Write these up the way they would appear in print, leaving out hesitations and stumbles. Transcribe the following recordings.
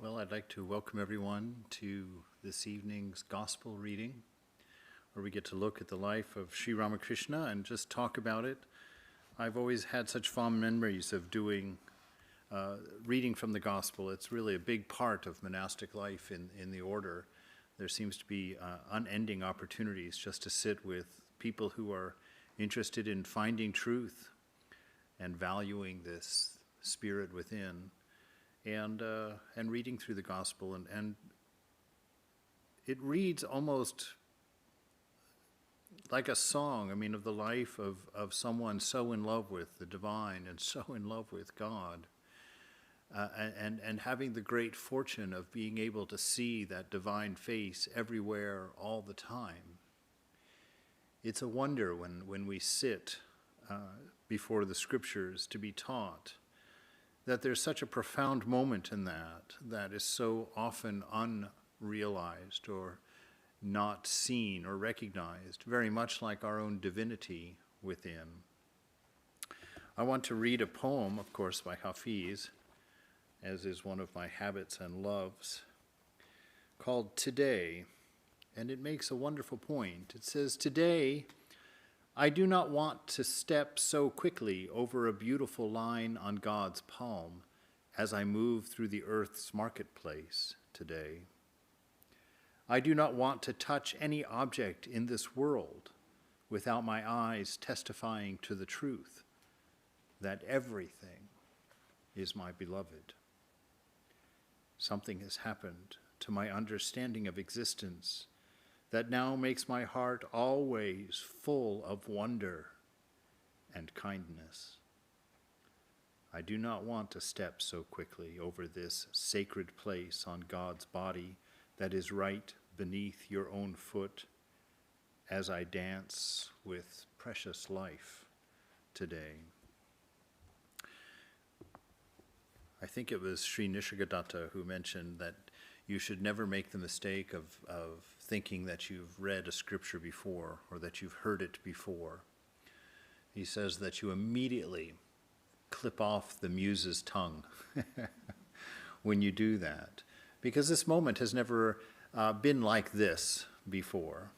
Well, I'd like to welcome everyone to this evening's gospel reading, where we get to look at the life of Sri Ramakrishna and just talk about it. I've always had such fond memories of reading from the gospel. It's really a big part of monastic life in the order. There seems to be unending opportunities just to sit with people who are interested in finding truth and valuing this spirit within. And reading through the gospel, and it reads almost like a song, of the life of someone so in love with the divine and so in love with God, and having the great fortune of being able to see that divine face everywhere all the time. It's a wonder when we sit before the scriptures to be taught that there's such a profound moment in that is so often unrealized or not seen or recognized, very much like our own divinity within. I want to read a poem, of course, by Hafiz, as is one of my habits and loves, called Today, and it makes a wonderful point. It says, "Today, I do not want to step so quickly over a beautiful line on God's palm as I move through the earth's marketplace today. I do not want to touch any object in this world without my eyes testifying to the truth that everything is my beloved. Something has happened to my understanding of existence that now makes my heart always full of wonder and kindness. I do not want to step so quickly over this sacred place on God's body that is right beneath your own foot as I dance with precious life today." I think it was Sri Nisargadatta who mentioned that you should never make the mistake of thinking that you've read a scripture before or that you've heard it before. He says that you immediately clip off the muse's tongue when you do that, because this moment has never been like this before.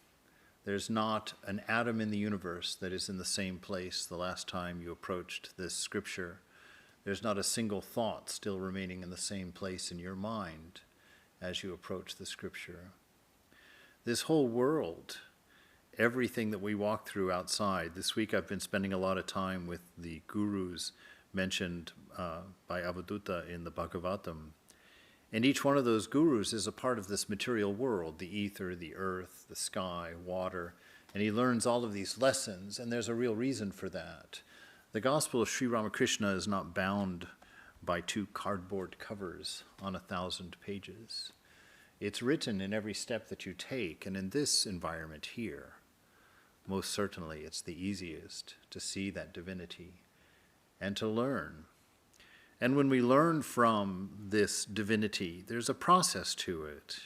There's not an atom in the universe that is in the same place the last time you approached this scripture. There's not a single thought still remaining in the same place in your mind as you approach the scripture. This whole world, everything that we walk through outside. This week I've been spending a lot of time with the gurus mentioned by Avadutta in the Bhagavatam. And each one of those gurus is a part of this material world, the ether, the earth, the sky, water, and he learns all of these lessons, and there's a real reason for that. The Gospel of Sri Ramakrishna is not bound by 2 cardboard covers on 1,000 pages. It's written in every step that you take, and in this environment here, most certainly it's the easiest to see that divinity and to learn. And when we learn from this divinity, there's a process to it.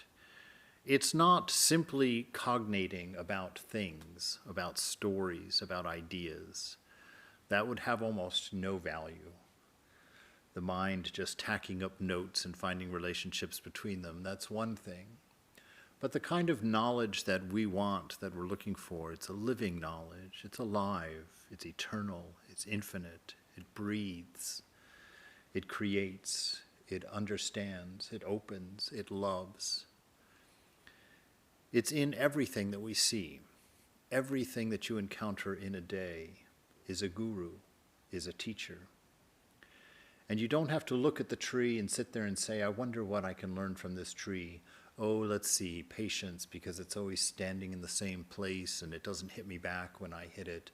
It's not simply cognating about things, about stories, about ideas. That would have almost no value. The mind just tacking up notes and finding relationships between them, that's one thing. But the kind of knowledge that we want, that we're looking for, it's a living knowledge. It's alive, it's eternal, it's infinite, it breathes, it creates, it understands, it opens, it loves. It's in everything that we see. Everything that you encounter in a day is a guru, is a teacher. And you don't have to look at the tree and sit there and say, I wonder what I can learn from this tree. Oh, let's see, patience, because it's always standing in the same place and it doesn't hit me back when I hit it.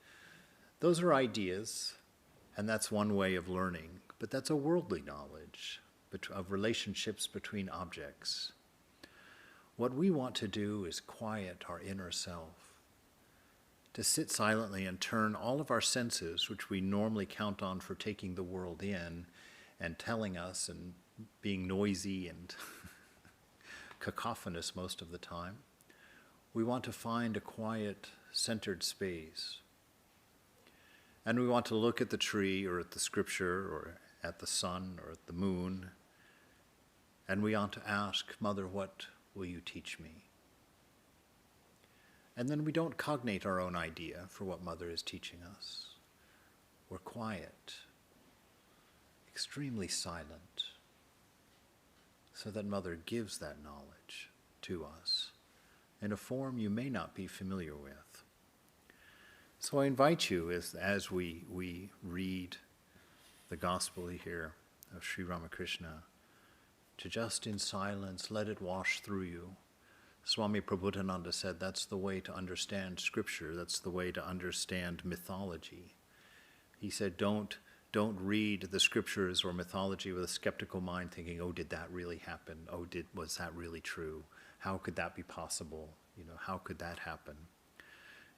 Those are ideas, and that's one way of learning. But that's a worldly knowledge of relationships between objects. What we want to do is quiet our inner self, to sit silently and turn all of our senses, which we normally count on for taking the world in and telling us and being noisy and cacophonous most of the time. We want to find a quiet, centered space. And we want to look at the tree or at the scripture or at the sun or at the moon And we ought to ask, Mother, what will you teach me? And then we don't cognate our own idea for what Mother is teaching us. We're quiet, extremely silent, so that Mother gives that knowledge to us in a form you may not be familiar with. So I invite you, as we read the Gospel here of Sri Ramakrishna, to just in silence let it wash through you. Swami Prabhupada said that's the way to understand Scripture, that's the way to understand mythology. He said, don't read the Scriptures or mythology with a skeptical mind thinking, oh, did that really happen? Oh, was that really true? How could that be possible? How could that happen?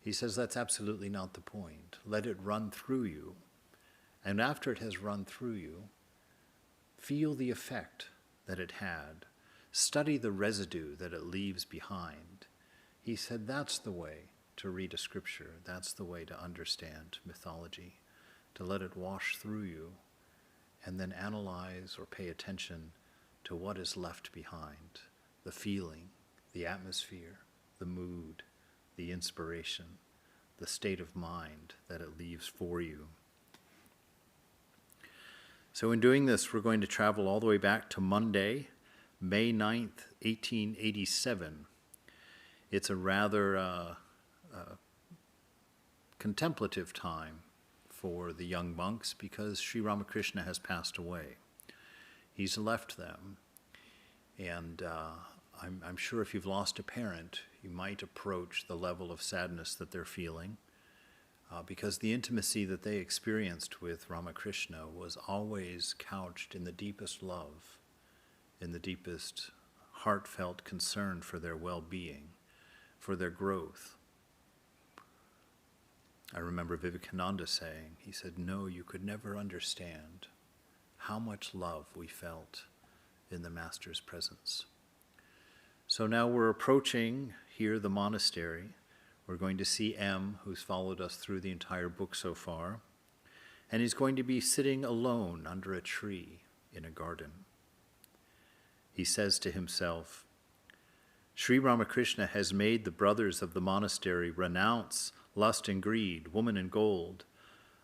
He says that's absolutely not the point. Let it run through you. And after it has run through you, feel the effect that it had. Study the residue that it leaves behind. He said that's the way to read a Scripture. That's the way to understand mythology, to let it wash through you and then analyze or pay attention to what is left behind, the feeling, the atmosphere, the mood, the inspiration, the state of mind that it leaves for you. So in doing this, we're going to travel all the way back to Monday, May 9th, 1887. It's a rather contemplative time for the young monks because Sri Ramakrishna has passed away. He's left them, and I'm sure if you've lost a parent, you might approach the level of sadness that they're feeling, because the intimacy that they experienced with Ramakrishna was always couched in the deepest love, in the deepest heartfelt concern for their well-being, for their growth. I remember Vivekananda saying, he said, no, you could never understand how much love we felt in the Master's presence. So now we're approaching here the monastery. We're going to see M, who's followed us through the entire book so far, and he's going to be sitting alone under a tree in a garden. He says to himself, Sri Ramakrishna has made the brothers of the monastery renounce lust and greed, woman and gold.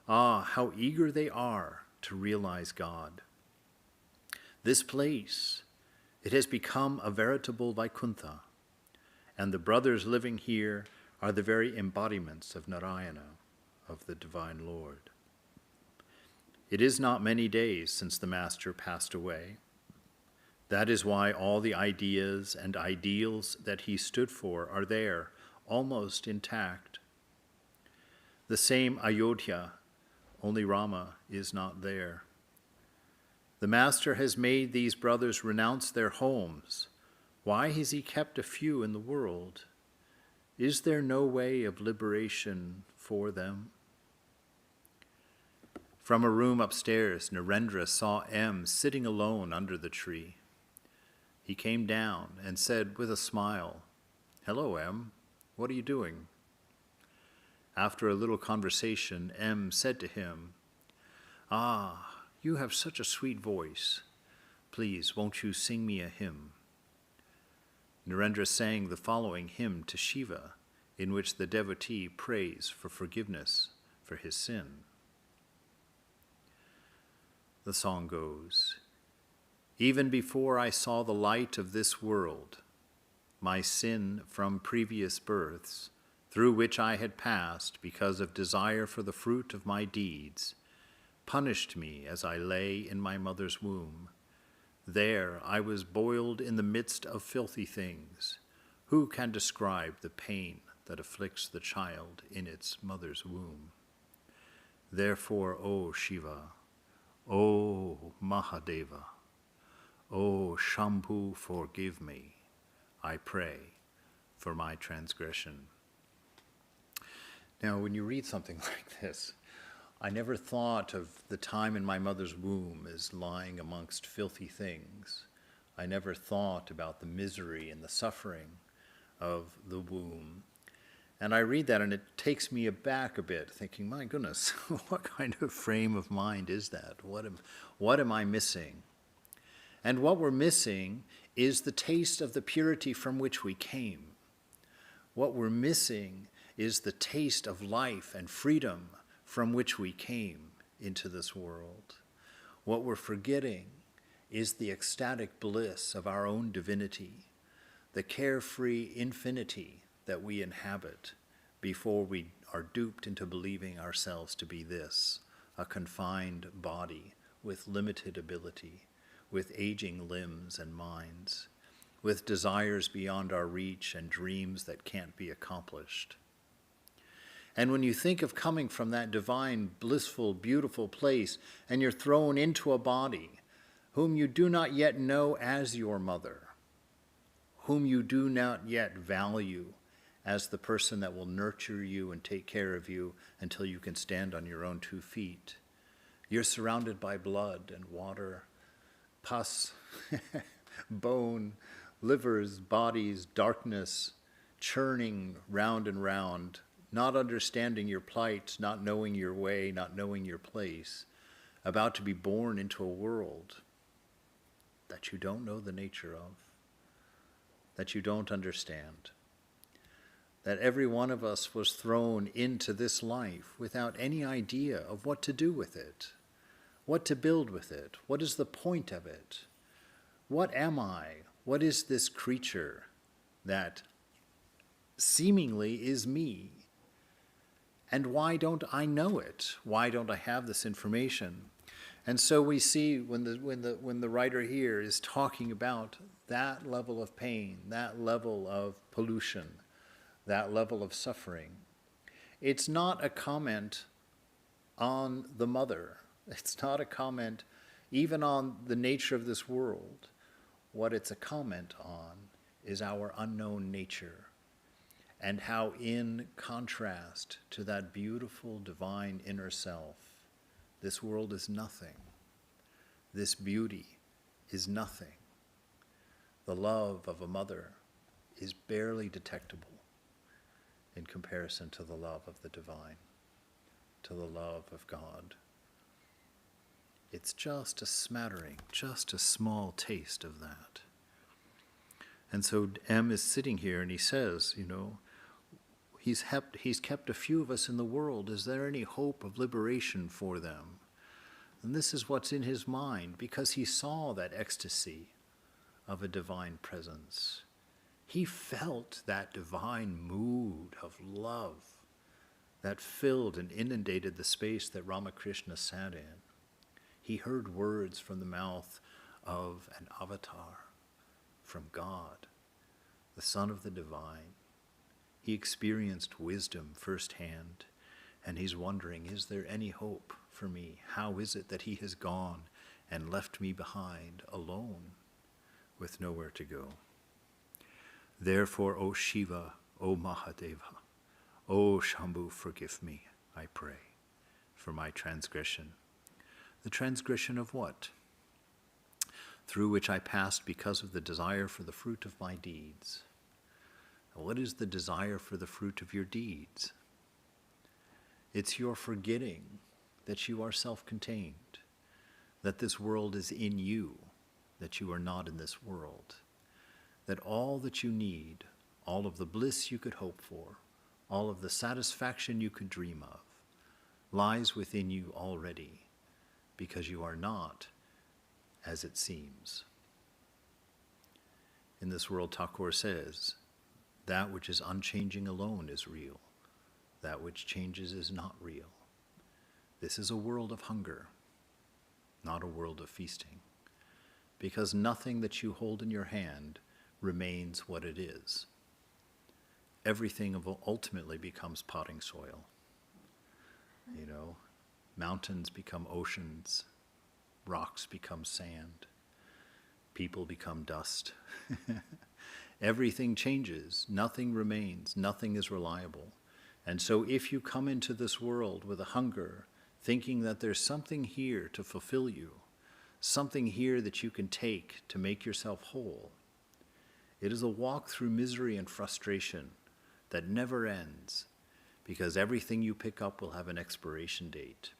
Ah, how eager they are to realize God. This place, it has become a veritable Vaikuntha, and the brothers living here are the very embodiments of Narayana, of the Divine Lord. It is not many days since the Master passed away. That is why all the ideas and ideals that he stood for are there, almost intact. The same Ayodhya, only Rama is not there. The Master has made these brothers renounce their homes. Why has he kept a few in the world? Is there no way of liberation for them? From a room upstairs, Narendra saw M sitting alone under the tree. He came down and said with a smile, "Hello, M. What are you doing?" After a little conversation, M said to him, "Ah, you have such a sweet voice. Please, won't you sing me a hymn?" Narendra sang the following hymn to Shiva, in which the devotee prays for forgiveness for his sin. The song goes, "Even before I saw the light of this world, my sin from previous births, through which I had passed because of desire for the fruit of my deeds, punished me as I lay in my mother's womb. There I was boiled in the midst of filthy things. Who can describe the pain that afflicts the child in its mother's womb? Therefore, O Shiva, O Mahadeva, O Shambhu, forgive me, I pray, for my transgression." Now, when you read something like this, I never thought of the time in my mother's womb as lying amongst filthy things. I never thought about the misery and the suffering of the womb. And I read that and it takes me aback a bit, thinking, my goodness, what kind of frame of mind is that? What am I missing? And what we're missing is the taste of the purity from which we came. What we're missing is the taste of life and freedom from which we came into this world. What we're forgetting is the ecstatic bliss of our own divinity, the carefree infinity that we inhabit before we are duped into believing ourselves to be this, a confined body with limited ability, with aging limbs and minds, with desires beyond our reach and dreams that can't be accomplished. And when you think of coming from that divine, blissful, beautiful place, and you're thrown into a body whom you do not yet know as your mother, whom you do not yet value as the person that will nurture you and take care of you until you can stand on your own 2 feet. You're surrounded by blood and water, pus, bone, livers, bodies, darkness, churning round and round, not understanding your plight, not knowing your way, not knowing your place, about to be born into a world that you don't know the nature of, that you don't understand, that every one of us was thrown into this life without any idea of what to do with it, what to build with it, what is the point of it, what am I, what is this creature that seemingly is me, and why don't I know it? Why don't I have this information? And so we see when the writer here is talking about that level of pain, that level of pollution, that level of suffering, it's not a comment on the mother. It's not a comment even on the nature of this world. What it's a comment on is our unknown nature, and how in contrast to that beautiful divine inner self, this world is nothing. This beauty is nothing. The love of a mother is barely detectable in comparison to the love of the divine, to the love of God. It's just a smattering, just a small taste of that. And so M is sitting here and he says, he's kept a few of us in the world. Is there any hope of liberation for them? And this is what's in his mind, because he saw that ecstasy of a divine presence. He felt that divine mood of love that filled and inundated the space that Ramakrishna sat in. He heard words from the mouth of an avatar, from God, the Son of the Divine. He experienced wisdom firsthand, and he's wondering, is there any hope for me? How is it that he has gone and left me behind alone with nowhere to go? Therefore, O Shiva, O Mahadeva, O Shambhu, forgive me, I pray, for my transgression. The transgression of what? Through which I passed because of the desire for the fruit of my deeds. What is the desire for the fruit of your deeds? It's your forgetting that you are self-contained, that this world is in you, that you are not in this world, that all that you need, all of the bliss you could hope for, all of the satisfaction you could dream of, lies within you already, because you are not as it seems. In this world, Thakur says, that which is unchanging alone is real. That which changes is not real. This is a world of hunger, not a world of feasting, because nothing that you hold in your hand remains what it is. Everything ultimately becomes potting soil. Mountains become oceans, rocks become sand, people become dust. Everything changes, nothing remains, nothing is reliable. And so if you come into this world with a hunger, thinking that there's something here to fulfill you, something here that you can take to make yourself whole, it is a walk through misery and frustration that never ends, because everything you pick up will have an expiration date,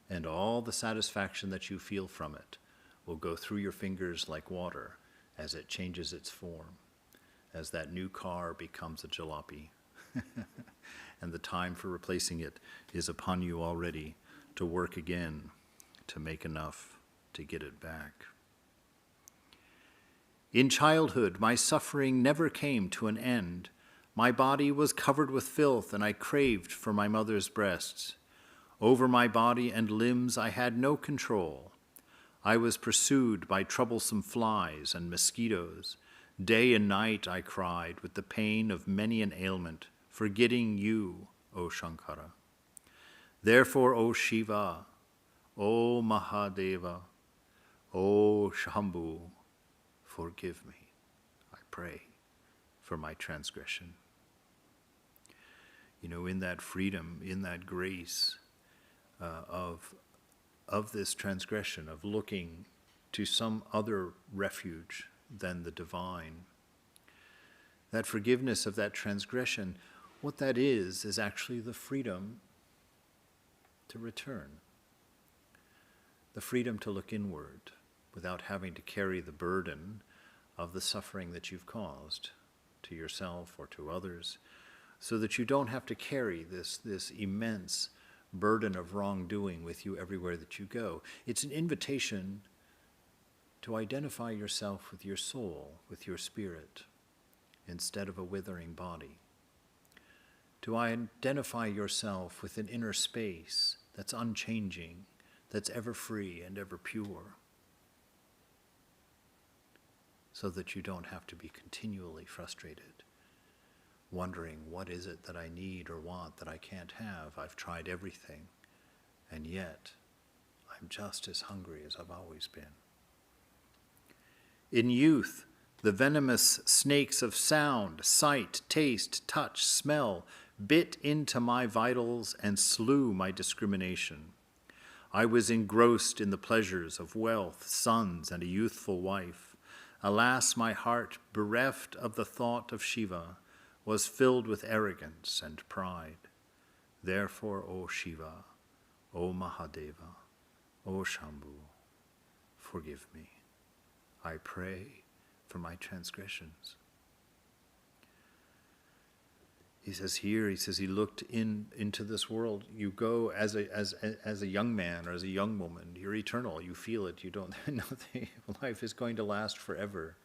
and all the satisfaction that you feel from it will go through your fingers like water as it changes its form, as that new car becomes a jalopy. And the time for replacing it is upon you already, to work again, to make enough to get it back. In childhood, my suffering never came to an end. My body was covered with filth, and I craved for my mother's breasts. Over my body and limbs I had no control. I was pursued by troublesome flies and mosquitoes. Day and night I cried with the pain of many an ailment, forgetting you, O Shankara. Therefore, O Shiva, O Mahadeva, O Shambhu, forgive me, I pray, for my transgression. You know, in that freedom, in that grace of this transgression, of looking to some other refuge than the divine, that forgiveness of that transgression, what that is actually the freedom to return, the freedom to look inward without having to carry the burden of the suffering that you've caused to yourself or to others, so that you don't have to carry this immense burden of wrongdoing with you everywhere that you go. It's an invitation to identify yourself with your soul, with your spirit, instead of a withering body. To identify yourself with an inner space that's unchanging, that's ever free and ever pure, so that you don't have to be continually frustrated, wondering, what is it that I need or want that I can't have? I've tried everything, and yet I'm just as hungry as I've always been. In youth, the venomous snakes of sound, sight, taste, touch, smell bit into my vitals and slew my discrimination. I was engrossed in the pleasures of wealth, sons, and a youthful wife. Alas, my heart, bereft of the thought of Shiva, was filled with arrogance and pride. Therefore, O Shiva, O Mahadeva, O Shambhu, forgive me. I pray for my transgressions. He says here, he looked into this world. You go as a young man or as a young woman. You're eternal. You feel it. You don't know life is going to last forever.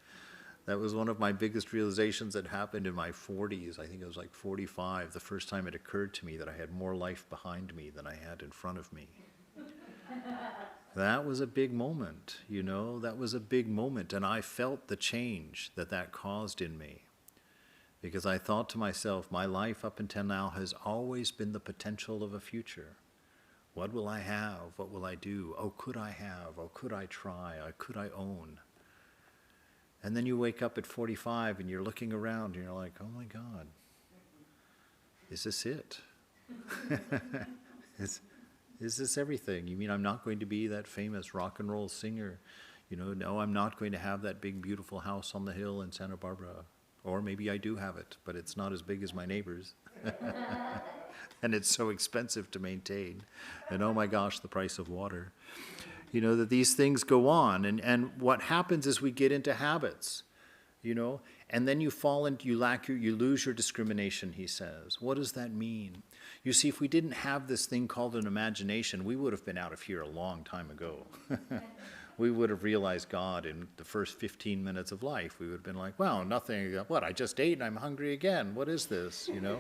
That was one of my biggest realizations that happened in my 40s. I think it was like 45, the first time it occurred to me that I had more life behind me than I had in front of me. That was a big moment, you know, that was a big moment. And I felt the change that caused in me. Because I thought to myself, my life up until now has always been the potential of a future. What will I have? What will I do? Oh, could I have? Oh, could I try? Oh, could I own? And then you wake up at 45 and you're looking around and you're like, oh my God, is this it? Is this everything? You mean I'm not going to be that famous rock and roll singer? You know, no, I'm not going to have that big, beautiful house on the hill in Santa Barbara. Or maybe I do have it, but it's not as big as my neighbor's. And it's so expensive to maintain. And oh my gosh, the price of water. You know, that these things go on. And what happens is we get into habits, you know, and then you fall into, you lose your discrimination, he says. What does that mean? You see, if we didn't have this thing called an imagination, we would have been out of here a long time ago. We would have realized God in the first 15 minutes of life. We would have been like, well, nothing, what, I just ate and I'm hungry again. What is this, you know?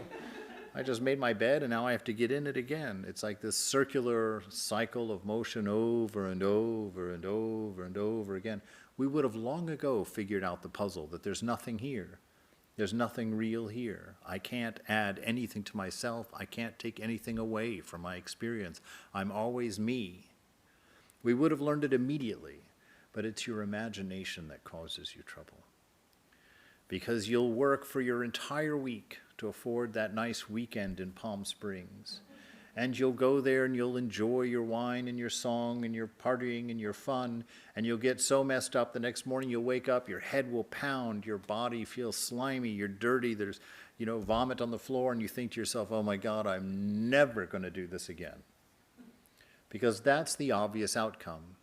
I just made my bed and now I have to get in it again. It's like this circular cycle of motion over and over and over and over again. We would have long ago figured out the puzzle that there's nothing here. There's nothing real here. I can't add anything to myself. I can't take anything away from my experience. I'm always me. We would have learned it immediately, but it's your imagination that causes you trouble. Because you'll work for your entire week to afford that nice weekend in Palm Springs. And you'll go there and you'll enjoy your wine and your song and your partying and your fun, and you'll get so messed up the next morning you'll wake up, your head will pound, your body feels slimy, you're dirty, there's, you know, vomit on the floor, and you think to yourself, oh my God, I'm never going to do this again. Because that's the obvious outcome.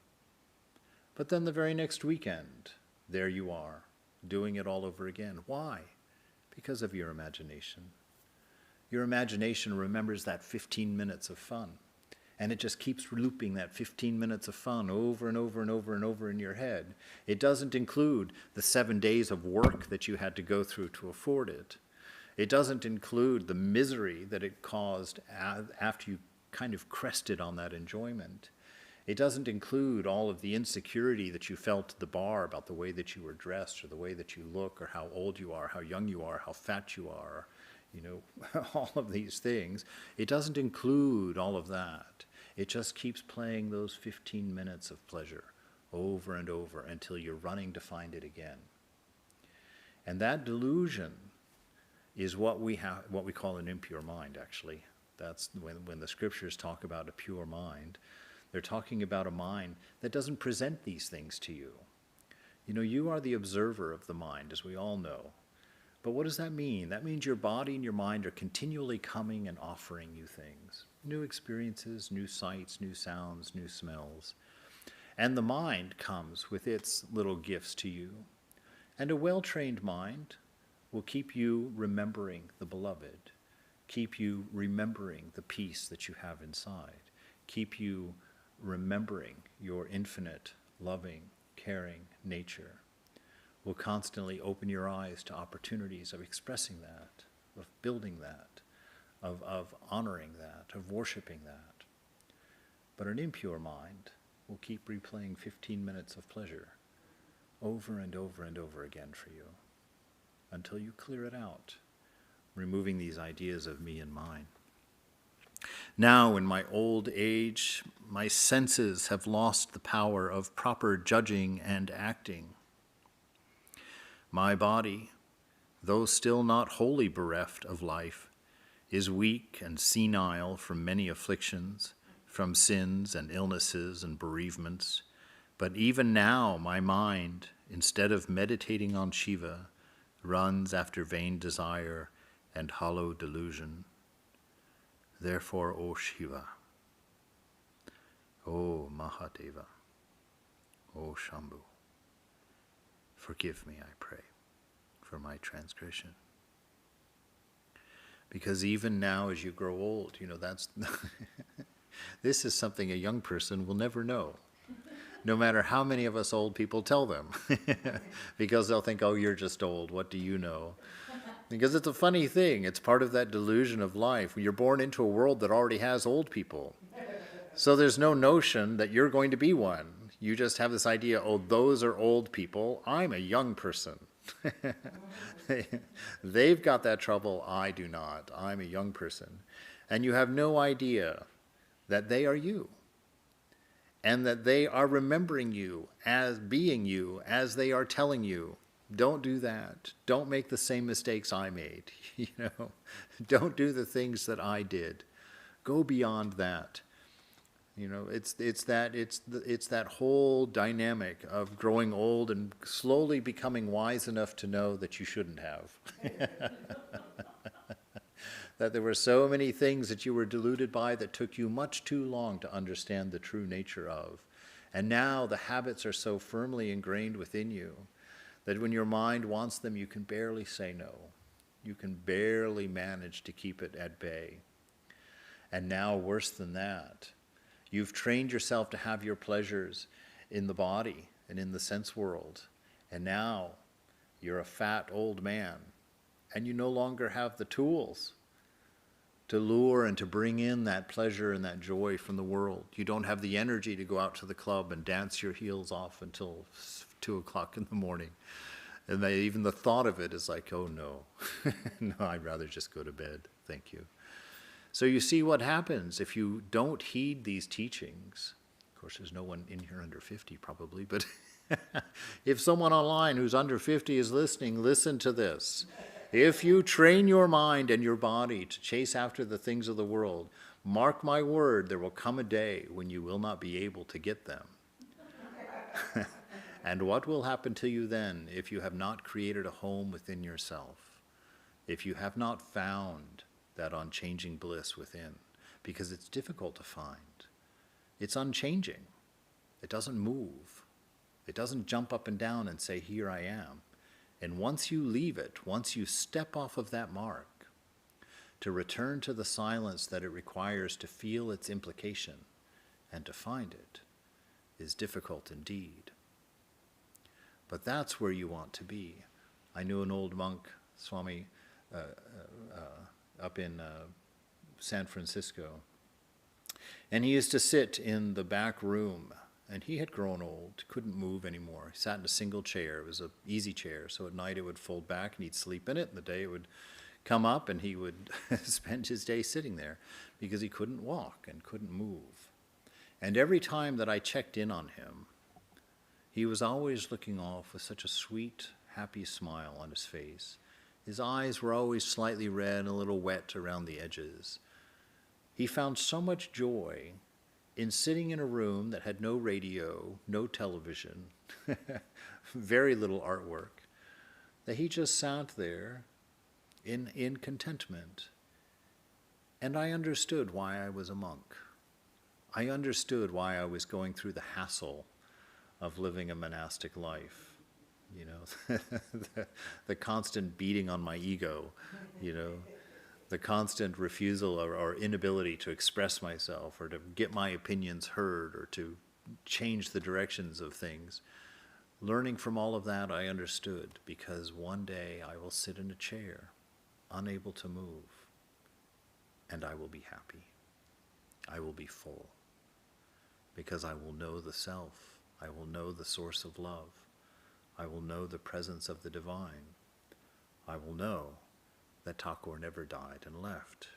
But then the very next weekend, there you are, doing it all over again. Why? Because of your imagination. Your imagination remembers that 15 minutes of fun. And it just keeps looping that 15 minutes of fun over and over and over and over in your head. It doesn't include the 7 days of work that you had to go through to afford it. It doesn't include the misery that it caused after you kind of crested on that enjoyment. It doesn't include all of the insecurity that you felt at the bar about the way that you were dressed or the way that you look or how old you are, how young you are, how fat you are, all of these things. It doesn't include all of that. It just keeps playing those 15 minutes of pleasure over and over until you're running to find it again. And that delusion is what we call an impure mind, actually. That's when the scriptures talk about a pure mind, they're talking about a mind that doesn't present these things to you. You are the observer of the mind, as we all know. But what does that mean? That means your body and your mind are continually coming and offering you things. New experiences, new sights, new sounds, new smells. And the mind comes with its little gifts to you. And a well-trained mind will keep you remembering the beloved, keep you remembering the peace that you have inside, keep you remembering your infinite, loving, caring nature. Will constantly open your eyes to opportunities of expressing that, of building that, of honoring that, of worshiping that. But an impure mind will keep replaying 15 minutes of pleasure over and over and over again for you until you clear it out, removing these ideas of me and mine. Now, in my old age, my senses have lost the power of proper judging and acting. My body, though still not wholly bereft of life, is weak and senile from many afflictions, from sins and illnesses and bereavements. But even now my mind, instead of meditating on Shiva, runs after vain desire and hollow delusion. Therefore, O Shiva, O Mahadeva, O Shambhu, forgive me, I pray, for my transgression. Because even now as you grow old, that's this is something a young person will never know, no matter how many of us old people tell them. Because they'll think, oh, you're just old, what do you know? Because it's a funny thing. It's part of that delusion of life. You're born into a world that already has old people. So there's no notion that you're going to be one. You just have this idea, oh, those are old people. I'm a young person. They've got that trouble. I do not. I'm a young person. And you have no idea that they are you. And that they are remembering you as being you, as they are telling you. Don't do that. Don't make the same mistakes I made. Don't do the things that I did. Go beyond that. It's that whole dynamic of growing old and slowly becoming wise enough to know that you shouldn't have. That there were so many things that you were deluded by that took you much too long to understand the true nature of. And now the habits are so firmly ingrained within you that when your mind wants them, you can barely say no. You can barely manage to keep it at bay. And now, worse than that, you've trained yourself to have your pleasures in the body and in the sense world. And now you're a fat old man, and you no longer have the tools to lure and to bring in that pleasure and that joy from the world. You don't have the energy to go out to the club and dance your heels off until 2 o'clock in the morning. And even the thought of it is like, oh no, no, I'd rather just go to bed, thank you. So you see what happens if you don't heed these teachings. Of course, there's no one in here under 50 probably, but if someone online who's under 50 is listening, listen to this. If you train your mind and your body to chase after the things of the world, mark my word, there will come a day when you will not be able to get them. And what will happen to you then if you have not created a home within yourself? If you have not found that unchanging bliss within? Because it's difficult to find. It's unchanging. It doesn't move. It doesn't jump up and down and say, here I am. And once you leave it, once you step off of that mark, to return to the silence that it requires to feel its implication and to find it is difficult indeed. But that's where you want to be. I knew an old monk, Swami, up in San Francisco, and he used to sit in the back room, and he had grown old, couldn't move anymore. He sat in a single chair. It was an easy chair, so at night it would fold back and he'd sleep in it, and the day it would come up and he would spend his day sitting there because he couldn't walk and couldn't move. And every time that I checked in on him, he was always looking off with such a sweet, happy smile on his face. His eyes were always slightly red and a little wet around the edges. He found so much joy in sitting in a room that had no radio, no television, very little artwork, that he just sat there in contentment. And I understood why I was a monk. I understood why I was going through the hassle of living a monastic life. You know, the constant beating on my ego, you know, the constant refusal or inability to express myself or to get my opinions heard or to change the directions of things. Learning from all of that, I understood, because one day I will sit in a chair, unable to move, and I will be happy. I will be full, because I will know the self. I will know the source of love. I will know the presence of the divine. I will know that Thakur never died and left.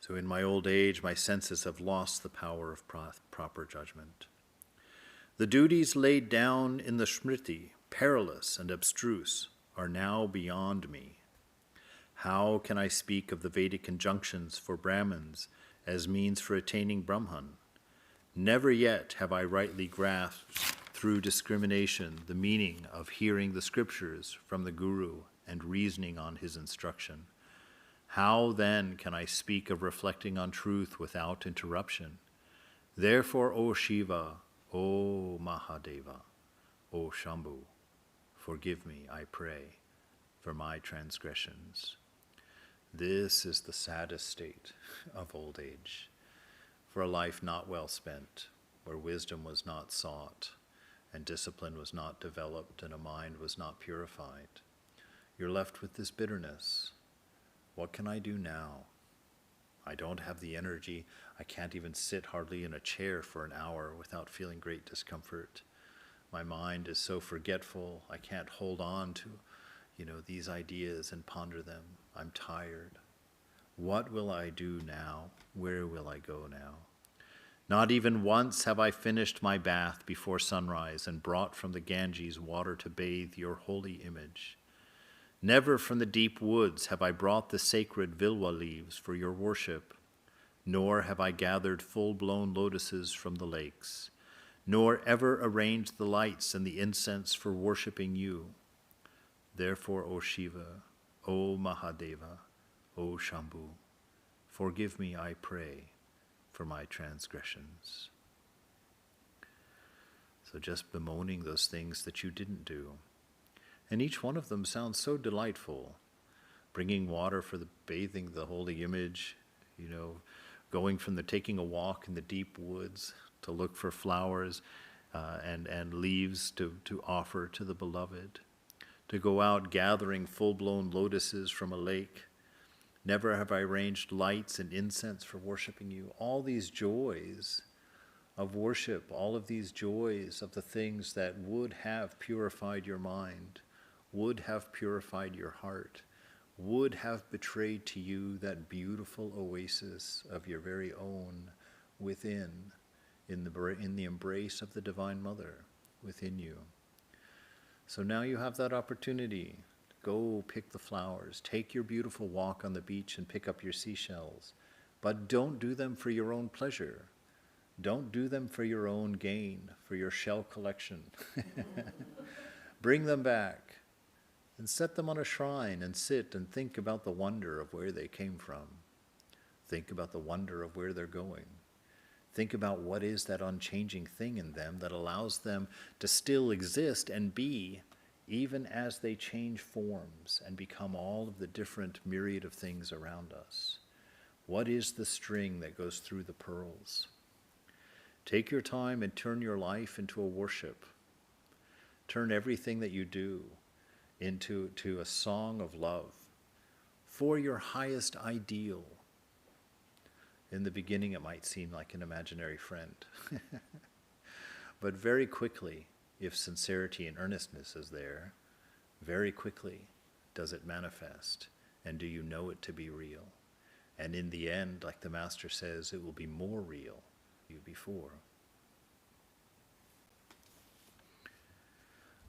So in my old age, my senses have lost the power of proper judgment. The duties laid down in the Smriti, perilous and abstruse, are now beyond me. How can I speak of the Vedic injunctions for Brahmins as means for attaining Brahman? Never yet have I rightly grasped through discrimination the meaning of hearing the scriptures from the Guru and reasoning on his instruction. How then can I speak of reflecting on truth without interruption? Therefore, O Shiva, O Mahadeva, O Shambhu, forgive me, I pray, for my transgressions. This is the saddest state of old age, for a life not well spent, where wisdom was not sought, and discipline was not developed, and a mind was not purified. You're left with this bitterness. What can I do now? I don't have the energy. I can't even sit hardly in a chair for an hour without feeling great discomfort. My mind is so forgetful. I can't hold on to, these ideas and ponder them. I'm tired. What will I do now? Where will I go now? Not even once have I finished my bath before sunrise and brought from the Ganges water to bathe your holy image. Never from the deep woods have I brought the sacred vilwa leaves for your worship, nor have I gathered full-blown lotuses from the lakes, nor ever arranged the lights and the incense for worshiping you. Therefore, O Shiva, O Mahadeva, O Shambhu, forgive me, I pray, for my transgressions. So just bemoaning those things that you didn't do. And each one of them sounds so delightful. Bringing water for the bathing the holy image, going from taking a walk in the deep woods to look for flowers and leaves to offer to the beloved, to go out gathering full-blown lotuses from a lake. Never have I arranged lights and incense for worshiping you. All these joys of worship, all of these joys of the things that would have purified your mind, would have purified your heart, would have betrayed to you that beautiful oasis of your very own within, in the embrace of the Divine Mother within you. So now you have that opportunity. Go pick the flowers, take your beautiful walk on the beach and pick up your seashells, but don't do them for your own pleasure. Don't do them for your own gain, for your shell collection. Bring them back and set them on a shrine and sit and think about the wonder of where they came from. Think about the wonder of where they're going. Think about what is that unchanging thing in them that allows them to still exist and be, even as they change forms and become all of the different myriad of things around us. What is the string that goes through the pearls? Take your time and turn your life into a worship. Turn everything that you do into a song of love for your highest ideal. In the beginning, it might seem like an imaginary friend. But very quickly, if sincerity and earnestness is there, very quickly does it manifest, and do you know it to be real? And in the end, like the Master says, it will be more real than you before.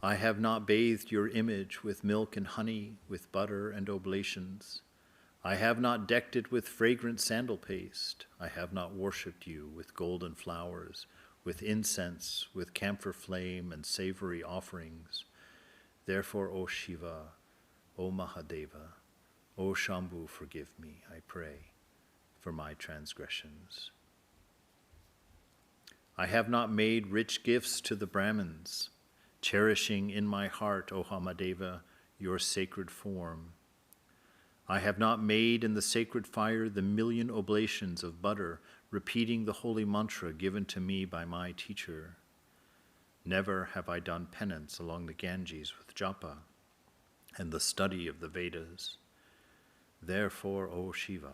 I have not bathed your image with milk and honey, with butter and oblations. I have not decked it with fragrant sandal paste. I have not worshipped you with golden flowers, with incense, with camphor flame and savory offerings. Therefore, O Shiva, O Mahadeva, O Shambhu, forgive me, I pray, for my transgressions. I have not made rich gifts to the Brahmins, cherishing in my heart, O Hamadeva, your sacred form. I have not made in the sacred fire the million oblations of butter, repeating the holy mantra given to me by my teacher. Never have I done penance along the Ganges with japa and the study of the Vedas. Therefore, O Shiva,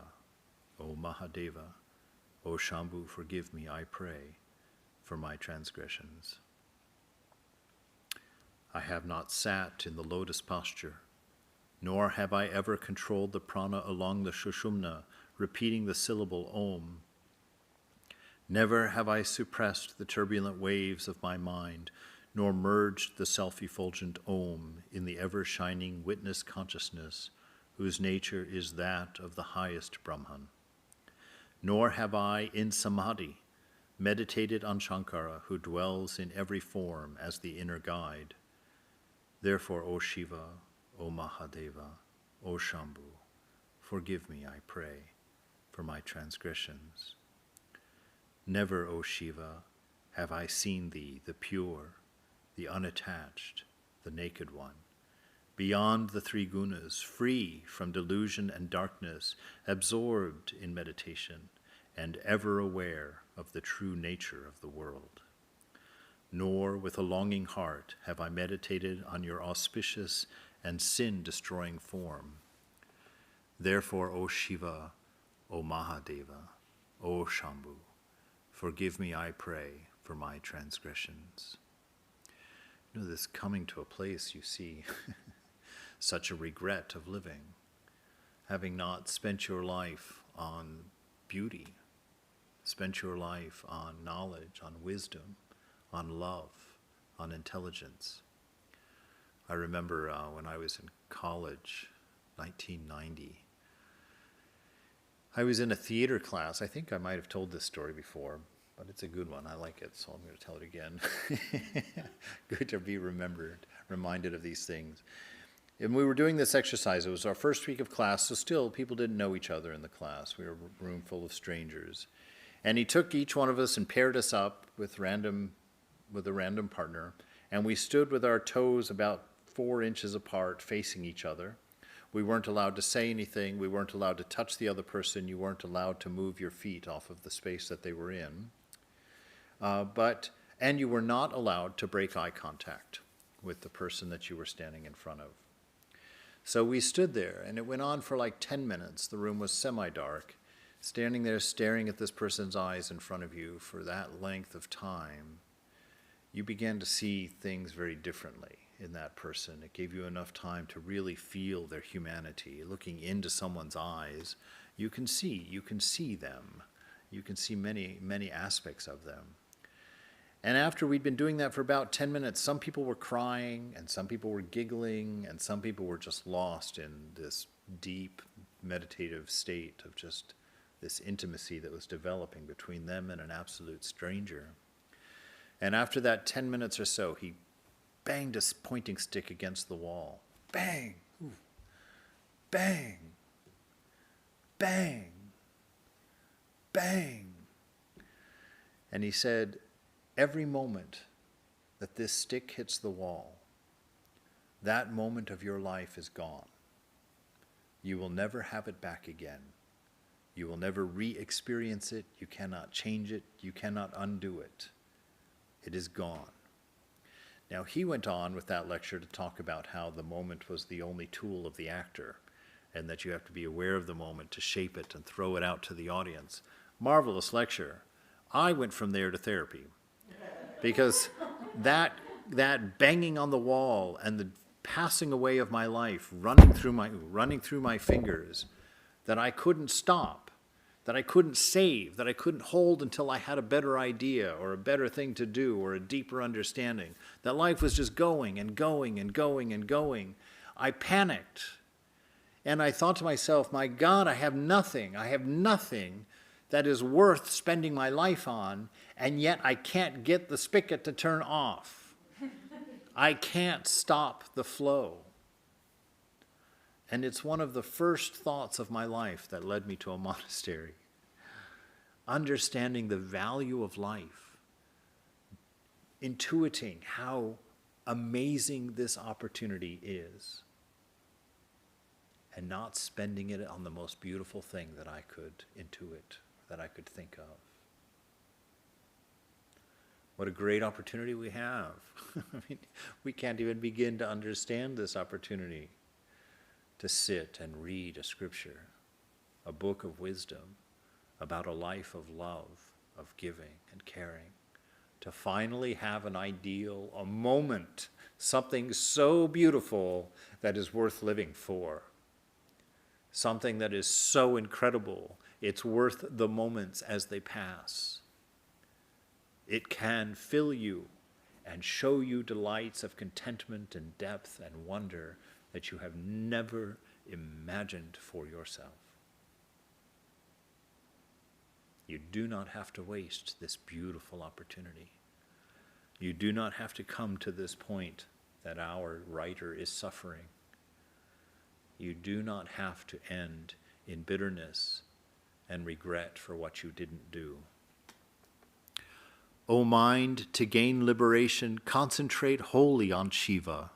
O Mahadeva, O Shambhu, forgive me, I pray, for my transgressions. I have not sat in the lotus posture, nor have I ever controlled the prana along the Shushumna, repeating the syllable Om. Never have I suppressed the turbulent waves of my mind, nor merged the self-effulgent Om in the ever-shining witness consciousness, whose nature is that of the highest Brahman. Nor have I, in Samadhi, meditated on Shankara, who dwells in every form as the inner guide. Therefore, O Shiva, O Mahadeva, O Shambhu, forgive me, I pray, for my transgressions. Never, O Shiva, have I seen thee, the pure, the unattached, the naked one, beyond the three gunas, free from delusion and darkness, absorbed in meditation, and ever aware of the true nature of the world. Nor with a longing heart have I meditated on your auspicious and sin-destroying form. Therefore, O Shiva, O Mahadeva, O Shambhu, forgive me, I pray, for my transgressions. You know, this coming to a place, you see, such a regret of living, having not spent your life on beauty, spent your life on knowledge, on wisdom, on love, on intelligence. I remember when I was in college, 1990, I was in a theater class. I think I might have told this story before, but it's a good one. I like it, so I'm going to tell it again. Good to be reminded of these things. And we were doing this exercise. It was our first week of class, so still people didn't know each other in the class. We were a room full of strangers. And he took each one of us and paired us up with a random partner, and we stood with our toes about 4 inches apart facing each other. We weren't allowed to say anything. We weren't allowed to touch the other person. You weren't allowed to move your feet off of the space that they were in. And you were not allowed to break eye contact with the person that you were standing in front of. So we stood there, and it went on for like 10 minutes. The room was semi-dark. Standing there staring at this person's eyes in front of you for that length of time, you began to see things very differently in that person. It gave you enough time to really feel their humanity. Looking into someone's eyes, you can see them. You can see many, many aspects of them. And after we'd been doing that for about 10 minutes, some people were crying, and some people were giggling, and some people were just lost in this deep meditative state of just this intimacy that was developing between them and an absolute stranger. And after that 10 minutes or so, he banged a pointing stick against the wall. Bang! Ooh. Bang! Bang! Bang! And he said, every moment that this stick hits the wall, that moment of your life is gone. You will never have it back again. You will never re-experience it. You cannot change it. You cannot undo it. It is gone. Now, he went on with that lecture to talk about how the moment was the only tool of the actor, and that you have to be aware of the moment to shape it and throw it out to the audience. Marvelous lecture. I went from there to therapy, because that banging on the wall and the passing away of my life, running through my fingers, that I couldn't stop, that I couldn't save, that I couldn't hold until I had a better idea or a better thing to do or a deeper understanding, that life was just going and going and going and going. I panicked, and I thought to myself, my God, I have nothing that is worth spending my life on, and yet I can't get the spigot to turn off. I can't stop the flow. And it's one of the first thoughts of my life that led me to a monastery. Understanding the value of life, intuiting how amazing this opportunity is, and not spending it on the most beautiful thing that I could intuit, that I could think of. What a great opportunity we have. I mean, we can't even begin to understand this opportunity to sit and read a scripture, a book of wisdom about a life of love, of giving and caring, to finally have an ideal, a moment, something so beautiful that is worth living for, something that is so incredible, it's worth the moments as they pass. It can fill you and show you delights of contentment and depth and wonder that you have never imagined for yourself. You do not have to waste this beautiful opportunity. You do not have to come to this point that our writer is suffering. You do not have to end in bitterness and regret for what you didn't do. O mind, to gain liberation, concentrate wholly on Shiva,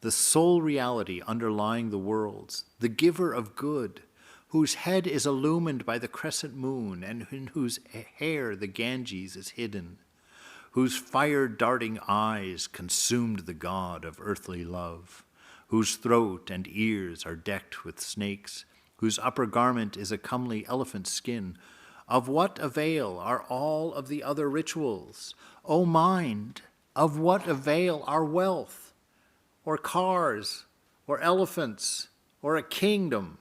the sole reality underlying the worlds, the giver of good, whose head is illumined by the crescent moon and in whose hair the Ganges is hidden, whose fire-darting eyes consumed the god of earthly love, whose throat and ears are decked with snakes, whose upper garment is a comely elephant skin. Of what avail are all of the other rituals? O mind, of what avail are wealth, or cars, or elephants, or a kingdom?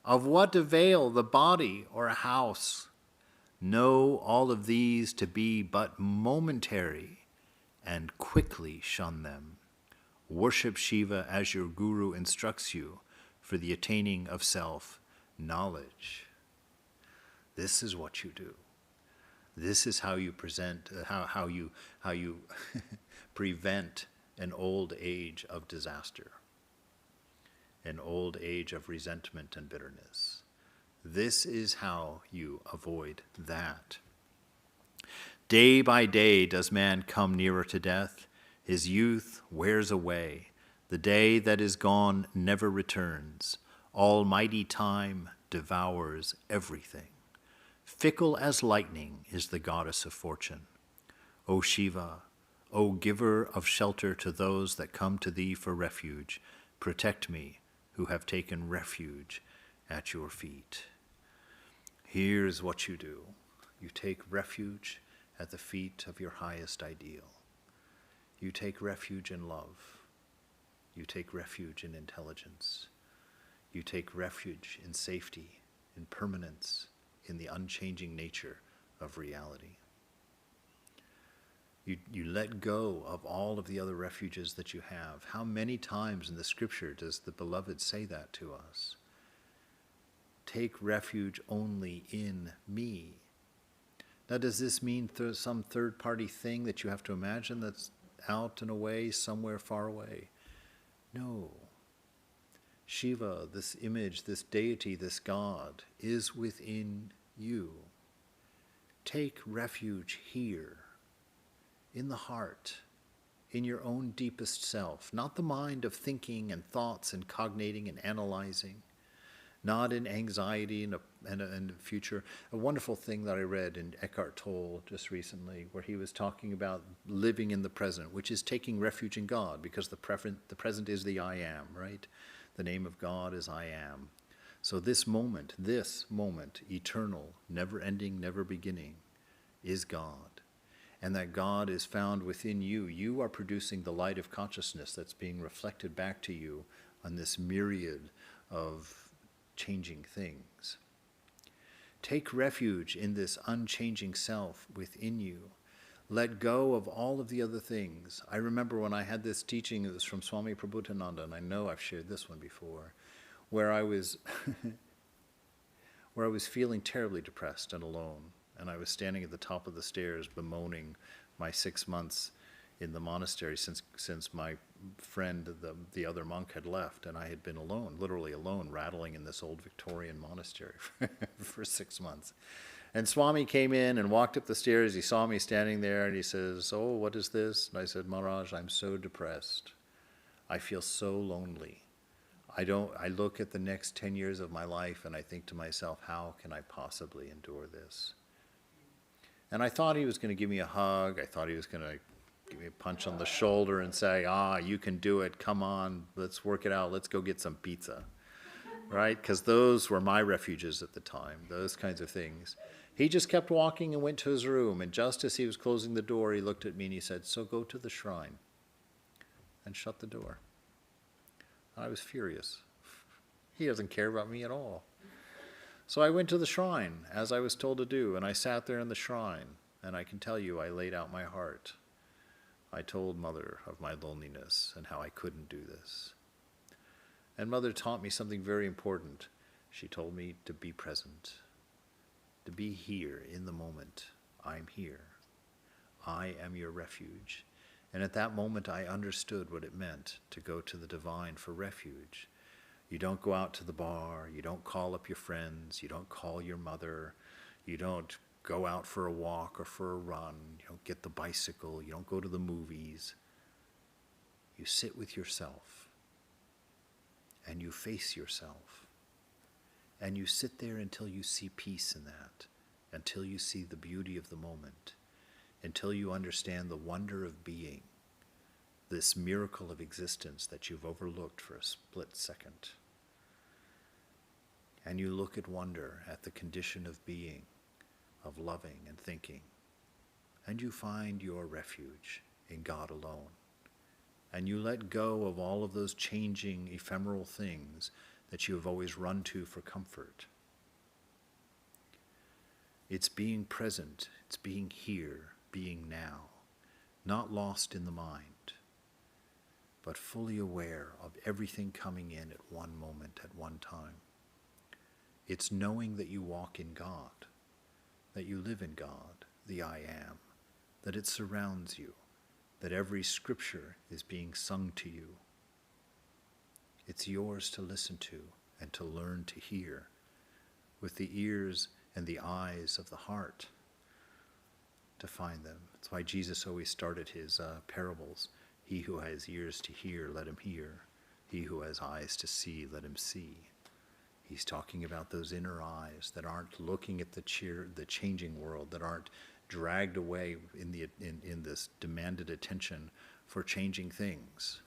Of what avail the body or a house? Know all of these to be but momentary, and quickly shun them. Worship Shiva as your guru instructs you for the attaining of self-knowledge. This is what you do. This is how you present, how you prevent an old age of disaster, an old age of resentment and bitterness. This is how you avoid that. Day by day does man come nearer to death. His youth wears away. The day that is gone never returns. Almighty time devours everything. Fickle as lightning is the goddess of fortune. O Shiva, O giver of shelter to those that come to thee for refuge, protect me, who have taken refuge at your feet. Here's what you do. You take refuge at the feet of your highest ideal. You take refuge in love. You take refuge in intelligence. You take refuge in safety, in permanence, in the unchanging nature of reality. You let go of all of the other refuges that you have. How many times in the scripture does the beloved say that to us? Take refuge only in me. Now, does this mean some third-party thing that you have to imagine that's out and away, somewhere far away? No. Shiva, this image, this deity, this God, is within you. Take refuge here, in the heart, in your own deepest self, not the mind of thinking and thoughts and cognating and analyzing, not in anxiety and the future. A wonderful thing that I read in Eckhart Tolle just recently, where he was talking about living in the present, which is taking refuge in God, because the present is the I am, right? The name of God is I am. So this moment, eternal, never-ending, never-beginning, is God. And that God is found within you. You are producing the light of consciousness that's being reflected back to you on this myriad of changing things. Take refuge in this unchanging self within you. Let go of all of the other things. I remember when I had this teaching, it was from Swami Prabhupada, and I know I've shared this one before, where I was feeling terribly depressed and alone. And I was standing at the top of the stairs bemoaning my 6 months in the monastery since my friend, the other monk, had left, and I had been alone, literally alone, rattling in this old Victorian monastery for 6 months. And Swami came in and walked up the stairs. He saw me standing there, and he says, "Oh, what is this?" And I said, "Maharaj, I'm so depressed. I feel so lonely. I look at the next 10 years of my life, and I think to myself, how can I possibly endure this?" And I thought he was going to give me a hug. I thought he was going to give me a punch on the shoulder and say, you can do it. Come on, let's work it out. Let's go get some pizza, right? Because those were my refuges at the time, those kinds of things. He just kept walking and went to his room. And just as he was closing the door, he looked at me and he said, "So go to the shrine," and shut the door. I was furious. He doesn't care about me at all. So I went to the shrine, as I was told to do, and I sat there in the shrine, and I can tell you I laid out my heart. I told Mother of my loneliness and how I couldn't do this. And Mother taught me something very important. She told me to be present, to be here in the moment. I'm here. I am your refuge. And at that moment I understood what it meant to go to the divine for refuge. You don't go out to the bar, you don't call up your friends, you don't call your mother, you don't go out for a walk or for a run, you don't get the bicycle, you don't go to the movies. You sit with yourself, and you face yourself, and you sit there until you see peace in that, until you see the beauty of the moment, until you understand the wonder of being, this miracle of existence that you've overlooked for a split second. And you look at wonder, at the condition of being, of loving and thinking, and you find your refuge in God alone. And you let go of all of those changing, ephemeral things that you have always run to for comfort. It's being present, it's being here, being now, not lost in the mind, but fully aware of everything coming in at one moment, at one time. It's knowing that you walk in God, that you live in God, the I am, that it surrounds you, that every scripture is being sung to you. It's yours to listen to and to learn to hear with the ears and the eyes of the heart, to find them. That's why Jesus always started his parables. He who has ears to hear, let him hear. He who has eyes to see, let him see. He's talking about those inner eyes that aren't looking at the changing world, that aren't dragged away in this demanded attention for changing things,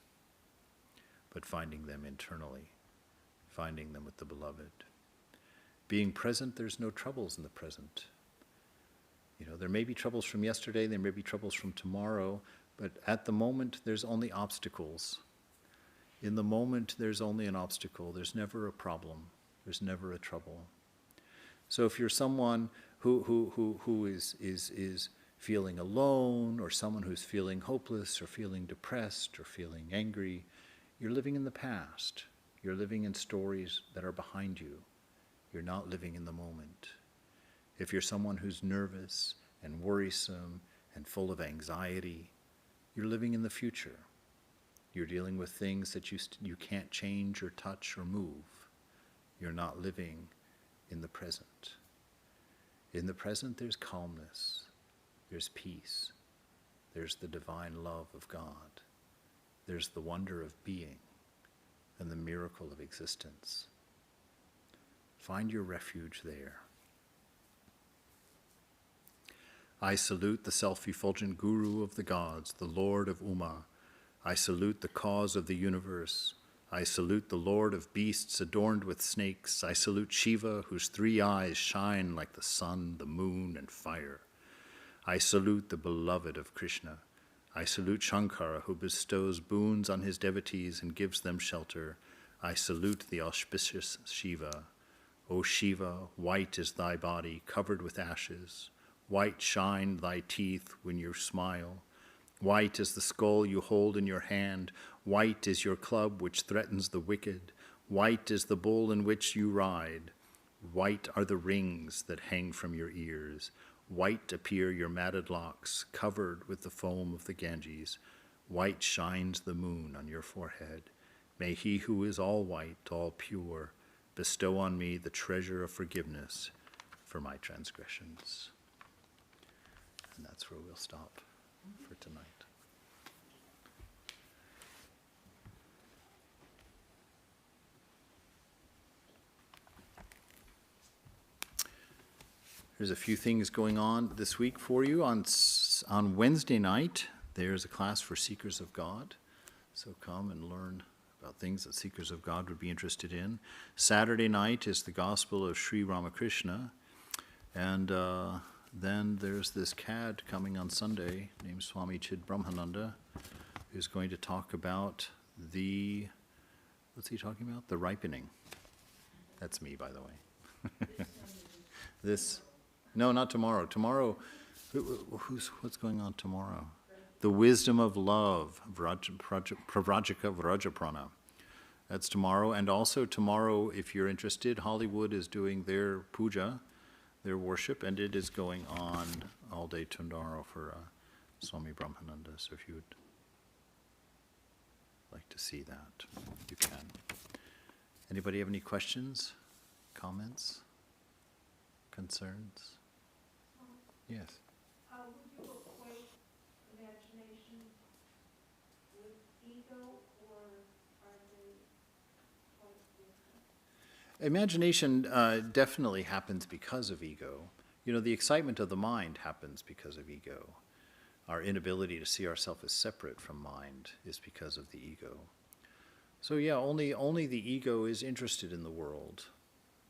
but finding them internally, finding them with the beloved. Being present, there's no troubles in the present. There may be troubles from yesterday, there may be troubles from tomorrow, but at the moment, there's only obstacles. In the moment, there's only an obstacle. There's never a problem. There's never a trouble. So if you're someone who is feeling alone, or someone who's feeling hopeless, or feeling depressed, or feeling angry, you're living in the past. You're living in stories that are behind you. You're not living in the moment. If you're someone who's nervous and worrisome and full of anxiety, you're living in the future. You're dealing with things that you can't change or touch or move. You're not living in the present. In the present, there's calmness, there's peace, there's the divine love of God, there's the wonder of being and the miracle of existence. Find your refuge there. I salute the self-effulgent Guru of the gods, the Lord of Uma. I salute the cause of the universe. I salute the Lord of beasts adorned with snakes. I salute Shiva, whose 3 eyes shine like the sun, the moon, and fire. I salute the beloved of Krishna. I salute Shankara, who bestows boons on his devotees and gives them shelter. I salute the auspicious Shiva. O Shiva, white is thy body, covered with ashes. White shine thy teeth when you smile. White is the skull you hold in your hand. White is your club which threatens the wicked. White is the bull in which you ride. White are the rings that hang from your ears. White appear your matted locks, covered with the foam of the Ganges. White shines the moon on your forehead. May he who is all white, all pure, bestow on me the treasure of forgiveness for my transgressions. And that's where we'll stop for tonight. There's a few things going on this week for you. On Wednesday night, there's a class for Seekers of God. So come and learn about things that Seekers of God would be interested in. Saturday night is the Gospel of Sri Ramakrishna. And then there's this cad coming on Sunday named Swami Chid Brahmananda, who's going to talk about what's he talking about? The ripening. That's me, by the way. No, not tomorrow. Tomorrow, what's going on tomorrow? The wisdom of love, Pravrajika Vrajaprana. That's tomorrow. And also tomorrow, if you're interested, Hollywood is doing their puja, their worship, and it is going on all day tomorrow for Swami Brahmananda. So if you would like to see that, you can. Anybody have any questions, comments, concerns? Yes. Would you equate imagination with ego, or are they quite different? Imagination definitely happens because of ego. You know, the excitement of the mind happens because of ego. Our inability to see ourselves as separate from mind is because of the ego. So yeah, only the ego is interested in the world.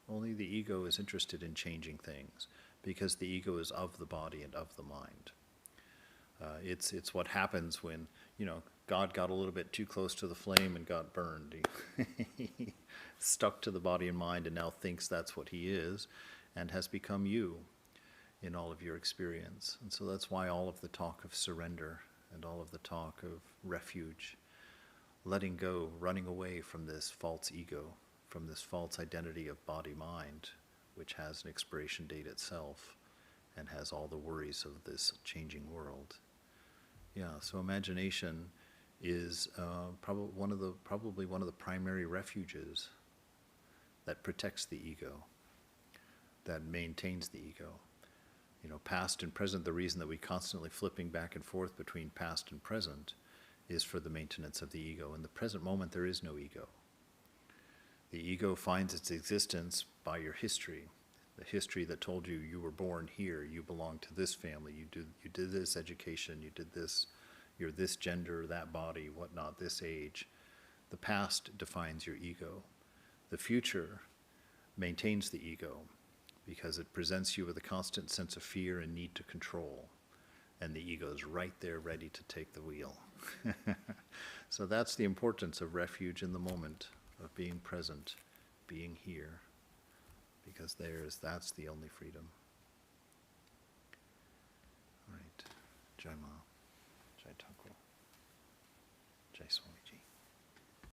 Only the ego is interested in changing things, because the ego is of the body and of the mind. It's what happens when, God got a little bit too close to the flame and got burned. He stuck to the body and mind and now thinks that's what he is and has become you in all of your experience. And so that's why all of the talk of surrender and all of the talk of refuge, letting go, running away from this false ego, from this false identity of body-mind, which has an expiration date itself and has all the worries of this changing world. Yeah, so imagination is probably one of the primary refuges that protects the ego, that maintains the ego. Past and present, the reason that we constantly flipping back and forth between past and present is for the maintenance of the ego. In the present moment, there is no ego. The ego finds its existence by your history, the history that told you you were born here, you belong to this family, you did this education, you did this, you're this gender, that body, whatnot, this age. The past defines your ego. The future maintains the ego because it presents you with a constant sense of fear and need to control. And the ego is right there ready to take the wheel. So that's the importance of refuge in the moment, of being present, being here, because that's the only freedom. All right, Jai Ma.